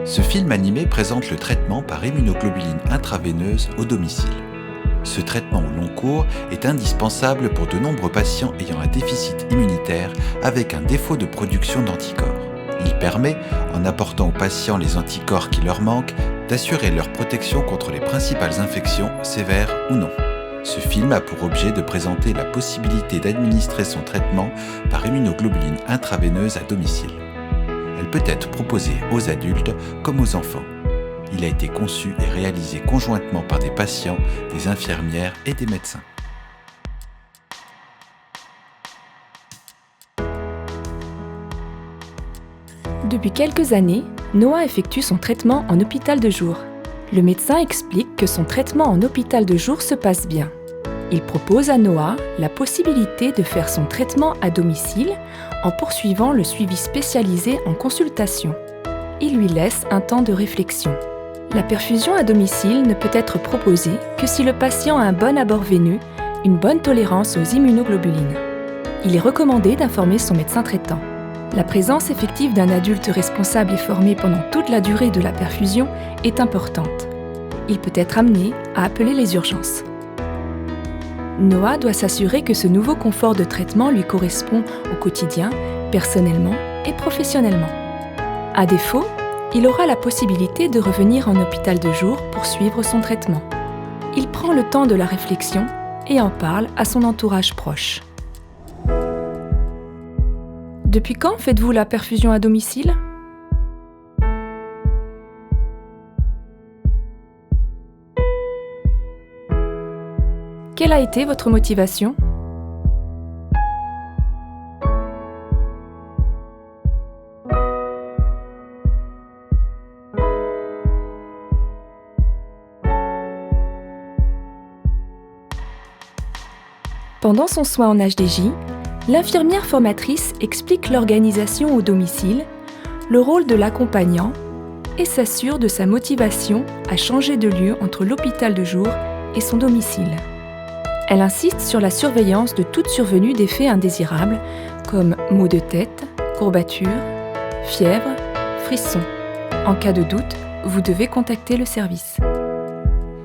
Ce film animé présente le traitement par immunoglobuline intraveineuse au domicile. Ce traitement au long cours est indispensable pour de nombreux patients ayant un déficit immunitaire avec un défaut de production d'anticorps. Il permet, en apportant aux patients les anticorps qui leur manquent, d'assurer leur protection contre les principales infections, sévères ou non. Ce film a pour objet de présenter la possibilité d'administrer son traitement par immunoglobuline intraveineuse à domicile. Elle peut être proposée aux adultes comme aux enfants. Il a été conçu et réalisé conjointement par des patients, des infirmières et des médecins. Depuis quelques années, Noah effectue son traitement en hôpital de jour. Le médecin explique que son traitement en hôpital de jour se passe bien. Il propose à Noah la possibilité de faire son traitement à domicile en poursuivant le suivi spécialisé en consultation. Il lui laisse un temps de réflexion. La perfusion à domicile ne peut être proposée que si le patient a un bon abord veineux, une bonne tolérance aux immunoglobulines. Il est recommandé d'informer son médecin traitant. La présence effective d'un adulte responsable et formé pendant toute la durée de la perfusion est importante. Il peut être amené à appeler les urgences. Noah doit s'assurer que ce nouveau confort de traitement lui correspond au quotidien, personnellement et professionnellement. À défaut, il aura la possibilité de revenir en hôpital de jour pour suivre son traitement. Il prend le temps de la réflexion et en parle à son entourage proche. Depuis quand faites-vous la perfusion à domicile ? Quelle a été votre motivation ? Pendant son soin en HDJ, l'infirmière formatrice explique l'organisation au domicile, le rôle de l'accompagnant et s'assure de sa motivation à changer de lieu entre l'hôpital de jour et son domicile. Elle insiste sur la surveillance de toute survenue d'effets indésirables comme maux de tête, courbatures, fièvre, frissons. En cas de doute, vous devez contacter le service.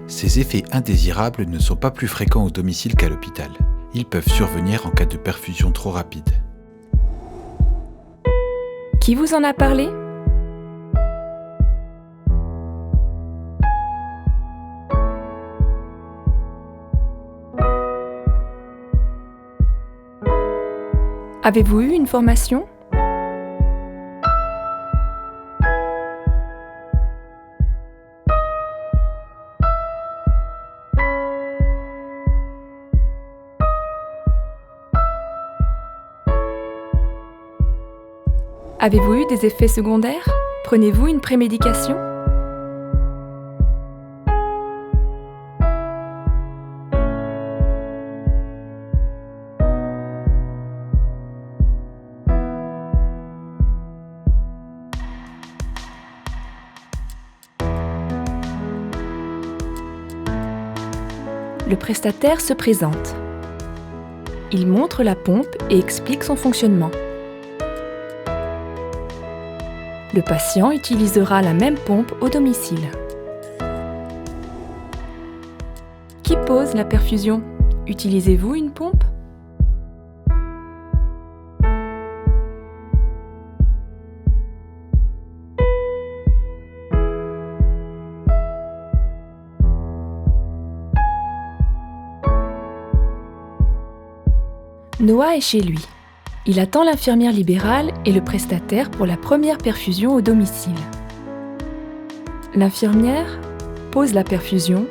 Ces effets indésirables ne sont pas plus fréquents au domicile qu'à l'hôpital. Ils peuvent survenir en cas de perfusion trop rapide. Qui vous en a parlé ? Avez-vous eu une formation ? Avez-vous eu des effets secondaires ? Prenez-vous une prémédication ? Le prestataire se présente. Il montre la pompe et explique son fonctionnement. Le patient utilisera la même pompe au domicile. Qui pose la perfusion ? Utilisez-vous une pompe ? Noah est chez lui. Il attend l'infirmière libérale et le prestataire pour la première perfusion au domicile. L'infirmière pose la perfusion,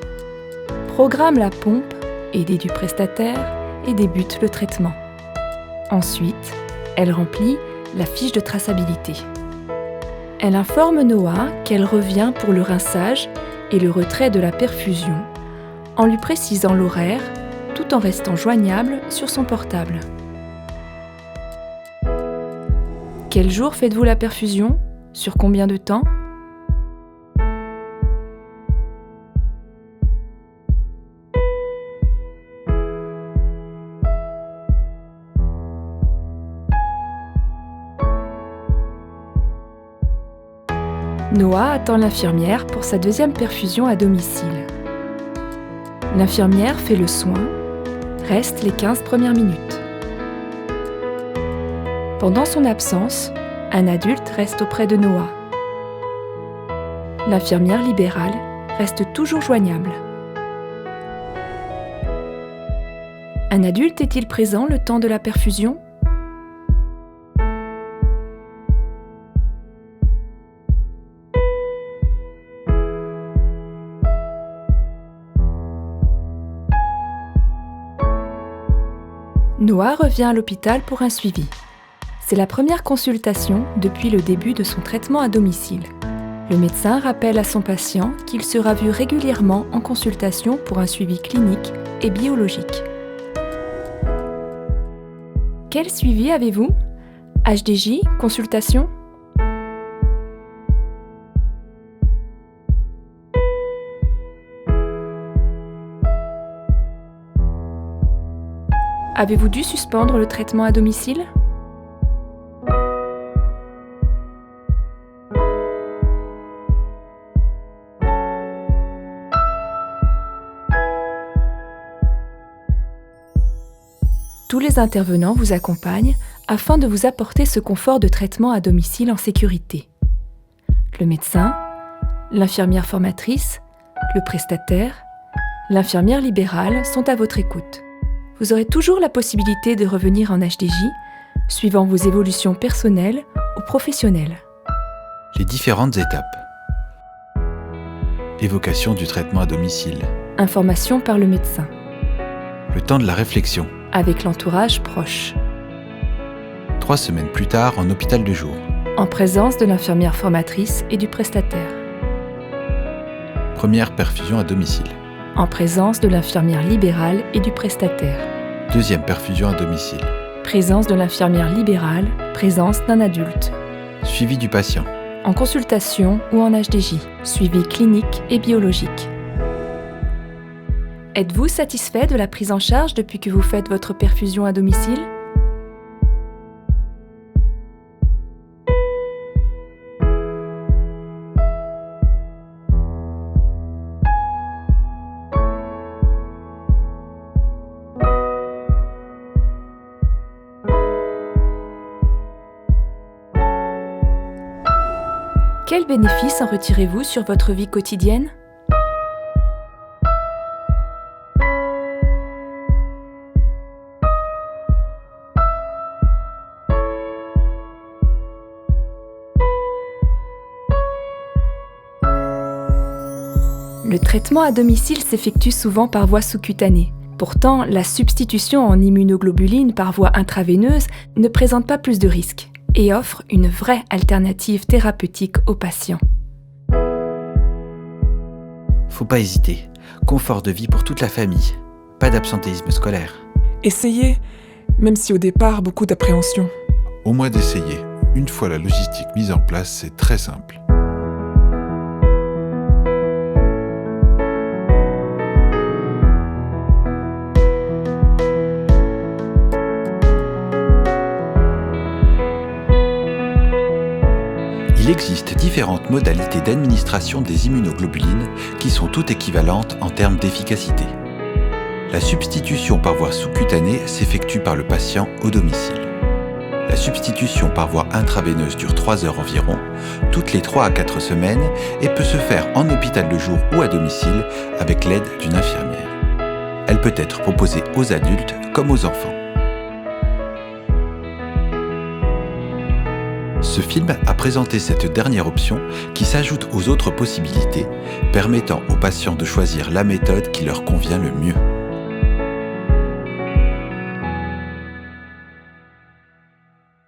programme la pompe, aidée du prestataire, et débute le traitement. Ensuite, elle remplit la fiche de traçabilité. Elle informe Noah qu'elle revient pour le rinçage et le retrait de la perfusion, en lui précisant l'horaire, tout en restant joignable sur son portable. Quel jour faites-vous la perfusion ? Sur combien de temps ? Noah attend l'infirmière pour sa deuxième perfusion à domicile. L'infirmière fait le soin, reste les 15 premières minutes. Pendant son absence, un adulte reste auprès de Noah. L'infirmière libérale reste toujours joignable. Un adulte est-il présent le temps de la perfusion ? Noah revient à l'hôpital pour un suivi. C'est la première consultation depuis le début de son traitement à domicile. Le médecin rappelle à son patient qu'il sera vu régulièrement en consultation pour un suivi clinique et biologique. Quel suivi avez-vous ? HDJ, consultation ? Avez-vous dû suspendre le traitement à domicile ? Tous les intervenants vous accompagnent afin de vous apporter ce confort de traitement à domicile en sécurité. Le médecin, l'infirmière formatrice, le prestataire, l'infirmière libérale sont à votre écoute. Vous aurez toujours la possibilité de revenir en HDJ, suivant vos évolutions personnelles ou professionnelles. Les différentes étapes. Évocation du traitement à domicile. Information par le médecin. Le temps de la réflexion. Avec l'entourage proche. 3 semaines plus tard, en hôpital de jour. En présence de l'infirmière formatrice et du prestataire. Première perfusion à domicile. En présence de l'infirmière libérale et du prestataire. Deuxième perfusion à domicile. Présence de l'infirmière libérale, présence d'un adulte. Suivi du patient. En consultation ou en HDJ. Suivi clinique et biologique. Êtes-vous satisfait de la prise en charge depuis que vous faites votre perfusion à domicile ? Quels bénéfices en retirez-vous sur votre vie quotidienne ? Le traitement à domicile s'effectue souvent par voie sous-cutanée. Pourtant, la substitution en immunoglobuline par voie intraveineuse ne présente pas plus de risques et offre une vraie alternative thérapeutique aux patients. Faut pas hésiter. Confort de vie pour toute la famille. Pas d'absentéisme scolaire. Essayez, même si au départ, beaucoup d'appréhension. Au moins d'essayer. Une fois la logistique mise en place, c'est très simple. Il existe différentes modalités d'administration des immunoglobulines qui sont toutes équivalentes en termes d'efficacité. La substitution par voie sous-cutanée s'effectue par le patient au domicile. La substitution par voie intraveineuse dure 3 heures environ, toutes les 3 à 4 semaines, et peut se faire en hôpital de jour ou à domicile avec l'aide d'une infirmière. Elle peut être proposée aux adultes comme aux enfants. Ce film a présenté cette dernière option qui s'ajoute aux autres possibilités, permettant aux patients de choisir la méthode qui leur convient le mieux.